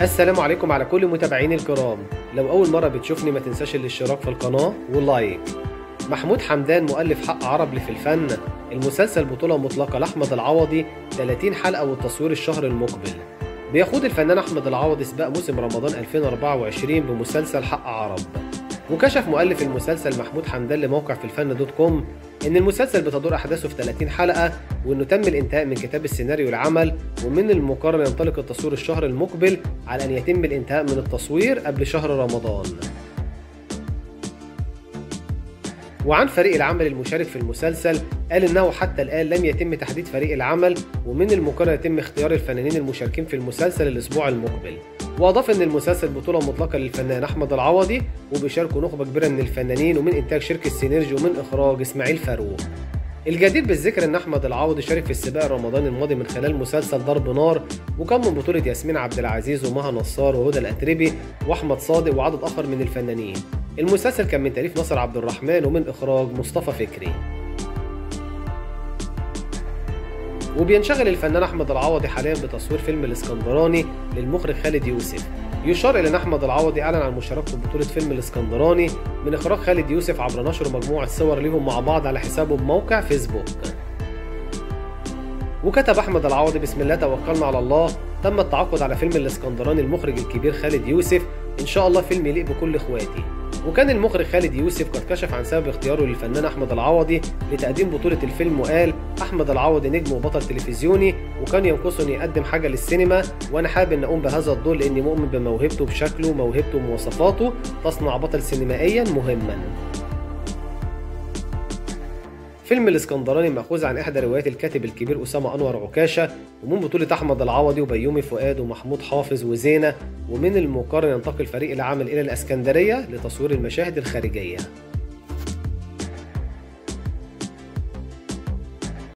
السلام عليكم على كل متابعيني الكرام. لو أول مرة بتشوفني ما تنساش الاشتراك في القناة واللايك. محمود حمدان مؤلف حق عرب في الفن، المسلسل بطولة مطلقة لأحمد العوضي 30 حلقة والتصوير الشهر المقبل. بيخوض الفنان أحمد العوضي سباق موسم رمضان 2024 بمسلسل حق عرب. وكشف مؤلف المسلسل محمود حمدان لموقع في الفن دوت كوم إن المسلسل بتدور أحداثه في 30 حلقة، وإنه تم الانتهاء من كتاب السيناريو العمل، ومن المقرر ينطلق التصوير الشهر المقبل على أن يتم الانتهاء من التصوير قبل شهر رمضان. وعن فريق العمل المشارك في المسلسل قال إنه حتى الآن لم يتم تحديد فريق العمل، ومن المقرر يتم اختيار الفنانين المشاركين في المسلسل الأسبوع المقبل. وأضاف إن المسلسل بطولة مطلقة للفنان أحمد العوضي، وبيشاركوا نخبة كبيرة من الفنانين، ومن إنتاج شركة سينرجي، ومن إخراج إسماعيل فاروق. الجدير بالذكر إن أحمد العوضي شارك في السباق الرمضاني الماضي من خلال مسلسل ضرب نار، وكان من بطولة ياسمين عبد العزيز ومها نصار وهدى الأتربي وأحمد صادق وعدد آخر من الفنانين. المسلسل كان من تأليف ناصر عبد الرحمن ومن إخراج مصطفى فكري. وبينشغل الفنان أحمد العوضي حاليا بتصوير فيلم الإسكندراني للمخرج خالد يوسف. يشار إلى أن أحمد العوضي أعلن عن مشاركته في بطولة فيلم الإسكندراني من إخراج خالد يوسف عبر نشر مجموعة صور ليهم مع بعض على حسابه بموقع فيسبوك. وكتب أحمد العوضي: بسم الله توكلنا على الله، تم التعاقد على فيلم الإسكندراني المخرج الكبير خالد يوسف، إن شاء الله فيلم يليق بكل إخواتي. وكان المخرج خالد يوسف قد كشف عن سبب اختياره للفنان أحمد العوضي لتقديم بطولة الفيلم، وقال: أحمد العوضي نجم وبطل تلفزيوني، وكان ينقصه أن يقدم حاجة للسينما، وأنا حابب أن أقوم بهذا الدور لأني مؤمن بموهبته، بشكله وموهبته ومواصفاته تصنع بطل سينمائيا مهما. فيلم الإسكندراني مأخوذ عن إحدى روايات الكاتب الكبير أسامة أنور عكاشة، ومن بطولة أحمد العوضي وبيومي فؤاد ومحمود حافظ وزينة، ومن المقرر ينتقل فريق العمل إلى الإسكندرية لتصوير المشاهد الخارجية.